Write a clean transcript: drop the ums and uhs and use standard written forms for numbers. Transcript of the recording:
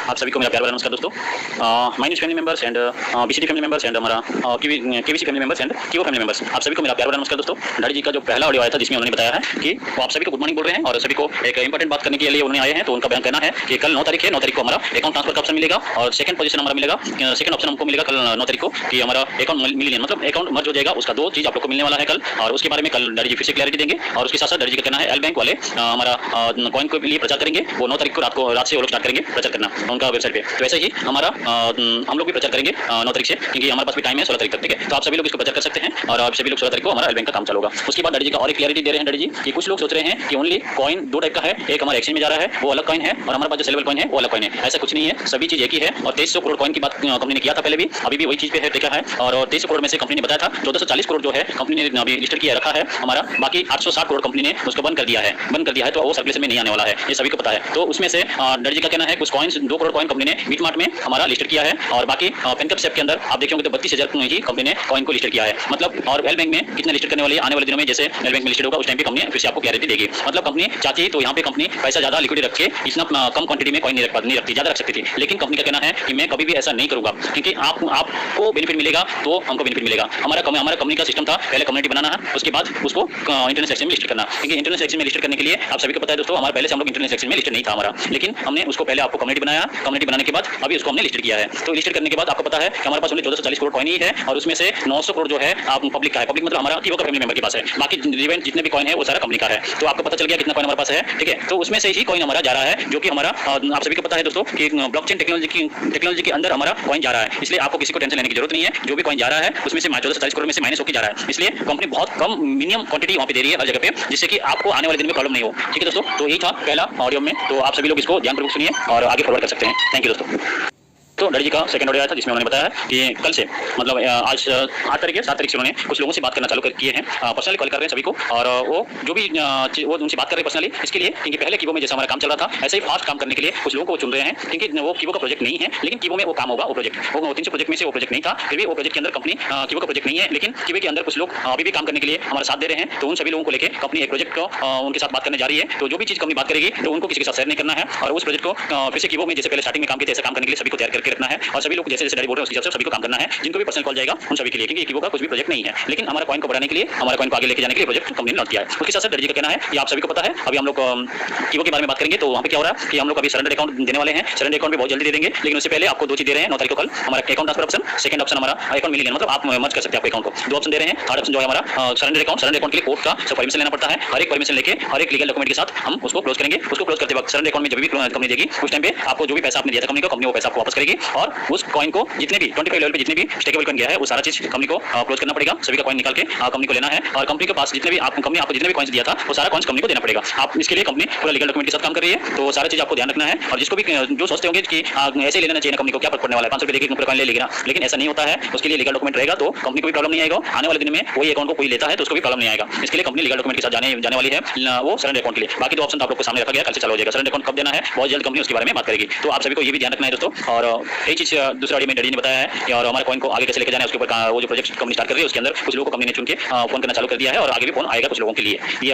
आप सभी को मेरा प्यार भरा नमस्कार दोस्तों। My news family members and BCT family members and हमारा केवीसी फैमिली मेंबर्स एंड कीओ फैमिली मेंबर्स, आप सभी को मेरा प्यार भरा नमस्कार दोस्तों। दाढ़ी जी का जो पहला ऑडियो आया था जिसमें उन्होंने बताया है कि वो आप सभी को गुड मॉर्निंग बोल रहे हैं और सभी को एक इंपॉर्टेंट बात करने के लिए उन्होंने आए हैं। तो उनका बयान कहना है कि कल 9 तारीख है, 9 तारीख को हमारा अकाउंट ट्रांसफर का ऑप्शन मिलेगा और सेकंड पोजीशन हमारा मिलेगा, सेकंड ऑप्शन हमको मिलेगा कल 9 तारीख को कि हमारा अकाउंट मिलियन मतलब अकाउंट मर्ज हो जाएगा। उसका दो चीज आप लोग को मिलने वाला है कल, और उसके बारे में कल दाढ़ी जी फिर से क्लैरिटी देंगे। और उसके साथ साथ दाढ़ी जी का कहना है एल बैंक वाले हमारा कॉइन के लिए प्रचार करेंगे। वो 9 तारीख को रात से वो लोग स्टार्ट करेंगे प्रचार करना उनका वेबसाइट पे। तो ऐसे ही हमारा हम लोग भी प्रचार करेंगे 9 तारीख से, क्योंकि हमारे पास भी टाइम है 16 तारीख तक, ठीक है। तो आप सभी लोग इसको प्रचार कर सकते हैं और आप सभी लोग 16 तारीख को हमारा एल बैंक का काम चालू होगा। उसके बाद दाढ़ी जी का और एक क्लैरिटी दे रहे हैं दाढ़ी जी कि कुछ लोग सोच रहे हैं कि ओनली कॉइन दो टाइप का है, एक हमारे एक्सचेंज में जा रहा है वो अलग कॉइन है और हमारे पास जो सेलेबल कॉइन है वो अलग कॉइन है। ऐसा कुछ नहीं है, सभी चीज एक ही है। और 2300 करोड़ कॉइन की बात कंपनी ने किया था पहले भी, अभी भी वही चीज पे है टिका है। और 2300 करोड़ में से कंपनी ने बताया था 1440 करोड़ जो है कंपनी ने अभी लिस्टेड किया रखा है हमारा, बाकी 860 करोड़ कंपनी ने उसको बंद कर दिया है, तो वो सर्कुलेशन में नहीं आने वाला है, ये सभी को पता है। तो उसमें से दाढ़ी जी का कहना है कुछ कॉइन्स 2 करोड़ कॉइन कंपनी ने बीट मार्ट में हमारा लिस्टेड किया है और बाकी पेनकप सेप के अंदर आप देखेंगे तो 32,000 ही कंपनी ने कॉइन को लिस्टेड किया है। मतलब और एल बैंक में कितने लिस्टेड करने वाली है आने वाले दिनों में, जैसे एल बैंक में लिस्टेड होगा उस टाइम पे कंपनी फिर से आपको क्लैरिटी देगी। मतलब कंपनी चाहती है तो यहाँ पे कंपनी पैसा ज्यादा लिक्विड रख के इतना कम क्वांटिटी में कॉइन नहीं रखती, ज्यादा रख सकती थी। लेकिन कंपनी का कहना है कि मैं कभी भी ऐसा नहीं करूंगा, क्योंकि आपको बेनिफिट मिलेगा तो हमको बेनिफिट मिलेगा। हमारा कंपनी का सिस्टम था पहले कम्युनिटी बनाना है, उसके बाद उसको इंटरनेशनल एक्सचेंज में लिस्ट करना, क्योंकि इंटरनेशनल एक्सचेंज में लिस्ट करने के लिए आप सभी को पता है दोस्तों, हमारे पहले से हम लोग इंटरनेशनल एक्सचेंज में लिस्टेड नहीं था हमारा, लेकिन हमने उसको पहले आपको कम्युनिटी बनाया, कम्युनिटी बनाने के बाद अभी उसको हमने लिस्टेड किया है। तो लिस्टेड करने के बाद आपको पता है कि हमारे पास 1440 करोड़ कॉइन ही है और उसमें से 900 करोड़ जो है आप पब्लिक का है। पब्लिक मतलब हमारा कीओ का फैमिली मेंबर के पास है, बाकी रिवेंट जितने भी कॉइन है वो सारा कंपनी का है। तो आपको पता चल गया कितना कॉइन हमारे पास है, ठीक है। तो उसमें से ही कॉइन हमारा जा रहा है, जो कि हमारा आप सभी को पता है दोस्तों कि ब्लॉकचेन टेक्नोलॉजी के अंदर हमारा कॉइन जा रहा है। इसलिए आपको किसी को टेंशन लेने की जरूरत नहीं है, जो भी कॉइन जा रहा है उसमें से 1440 करोड़ में से माइनस होकर जा रहा है। इसलिए कंपनी बहुत कम मिनिमम क्वांटिटी वहां पे दे रही है हर जगह पे, जिससे कि आपको आने वाले दिन में प्रॉब्लम नहीं हो, ठीक है दोस्तों। तो यही था पहला ऑडियो में, तो आप सभी लोग इसको ध्यानपूर्वक सुनिए और आगे फॉरवर्ड कर सकते हैं। थैंक यू दोस्तों। तो दाढ़ी जी का सेकंड ऑडियो आया था जिसमें उन्होंने बताया कि कल से मतलब आज 8 तारीख है, 7 तारीख से उन्होंने कुछ लोगों से बात करना चालू किए हैं, पर्सनली कॉल कर रहे हैं सभी को। और वो जो भी वो उनसे बात कर रहे हैं पर्सनली इसके लिए, क्योंकि पहले कीबो में जैसा हमारा काम चल रहा था ऐसे ही फास्ट काम करने के लिए कुछ लोगों को चुन रहे हैं, क्योंकि वो कीबो का प्रोजेक्ट नहीं है लेकिन कीबो में वो काम होगा। वो प्रोजेक्ट वो 300 प्रोजेक्ट में से वो प्रोजेक्ट नहीं था, फिर भी वो प्रोजेक्ट के अंदर कंपनी कीबो का प्रोजेक्ट नहीं है, लेकिन कीबो के अंदर कुछ लोग अभी भी काम करने के लिए हमारा साथ दे रहे हैं। तो उन सभी लोगों को लेकर कंपनी एक प्रोजेक्ट को उनके साथ बात करने जा रही है। तो जो भी चीज कंपनी बात करेगी तो उनको किसी के साथ शेयर नहीं करना है, और उस प्रोजेक्ट को फिर से कीबो में जैसे पहले स्टार्टिंग में काम किया ऐसे काम करने के लिए सभी को तैयार करके रखना है। और सभी लोग जैसे जैसे दाढ़ी बोल रहे हैं उसके हिसाब से सभी को काम करना है। जिनको भी पर्सनल कॉल जाएगा उन सभी के लिए, क्योंकि कीबो का कुछ भी प्रोजेक्ट नहीं है, लेकिन हमारा कॉइन को बढ़ाने के लिए, हमारा कॉइन को आगे लेके जाने के लिए प्रोजेक्ट कंपनी ने लॉन्च किया है। उसके साथ साथ दाढ़ी जी का कहना है कि आप सभी को पता है अभी हम लोग कीबो के बारे में बात करेंगे तो वहाँ पे क्या हो रहा है कि हम लोग अभी सरेंडर अकाउंट देने वाले हैं। सरेंडर अकाउंट भी बहुत जल्दी दे देंगे, लेकिन उससे पहले आपको दो चीज दे रहे हैं 9 तारीख को कल हमारा account transfer option, second option हमारा अकाउंट मिलियन मतलब आप मर्ज कर सकते हैं आपके अकाउंट को। 2 ऑप्शन दे रहे हैं, थर्ड ऑप्शन जो है हमारा सरेंडर अकाउंट के लिए कोर्ट का सब परमिशन लेना पड़ता है। हर एक परमिशन लेके हर एक लीगल डॉक्यूमेंट के साथ हम उसको क्लोज करेंगे। उसको क्लोज करते वक्त सरेंडर अकाउंट में जब भी कंपनी देगी उस टाइम पे आपको जो भी पैसा आपने दिया था कंपनी वो पैसा आपको वापस करेगी, और उस कॉइन को जितने भी 25 लेवल पे जितने भी स्टेकेबल कॉइन गया है वो सारा चीज कंपनी को क्लोज करना पड़ेगा। सभी का कॉइन निकाल के कंपनी को लेना है, और कंपनी के पास जितने भी कंपनी आपको जितने भी कॉइन्स दिया था वो सारा कॉइन्स कंपनी को देना पड़ेगा। आप इसके लिए कंपनी पूरा लीगल डॉक्यूमेंट के साथ काम कर रही है, तो सारा चीज आपको ध्यान रखना है। और जिसको भी जो सोचते होंगे कि ऐसे लेना चाहिए कंपनी को, क्या फर्क पड़ने वाला है, 500 रुपए देके पूरा कॉइन ले लेगा, लेकिन ऐसा नहीं होता है। उसके लिए लीगल डॉक्यूमेंट रहेगा तो कंपनी को भी प्रॉब्लम नहीं आएगा। आने वाले दिन में कोई अकाउंट को कोई लेता है तो उसको भी प्रॉब्लम नहीं आएगा। इसके लिए कंपनी लीगल डॉक्यूमेंट के साथ जाने वाली है वो सरेंडर अकाउंट के लिए। बाकी 2 ऑप्शन आप लोग को सामने रखा गया, कल से चालू हो जाएगा। सरेंडर अकाउंट कब देना है बहुत जल्द कंपनी उसके बारे में बात करेगी, तो आप सभी को ये भी ध्यान रखना है दोस्तों। और यही चीज दूसरा ऑडियो में दाढ़ी ने बताया है, और हमारे कॉइन को आगे कैसे लेके जाना है उसके ऊपर वो जो प्रोजेक्ट कंपनी स्टार्ट कर रही है उसके अंदर कुछ लोगों को कंपनी ने चुन के फोन करना चालू कर दिया है, और आगे भी फोन आएगा कुछ लोगों के लिए। ये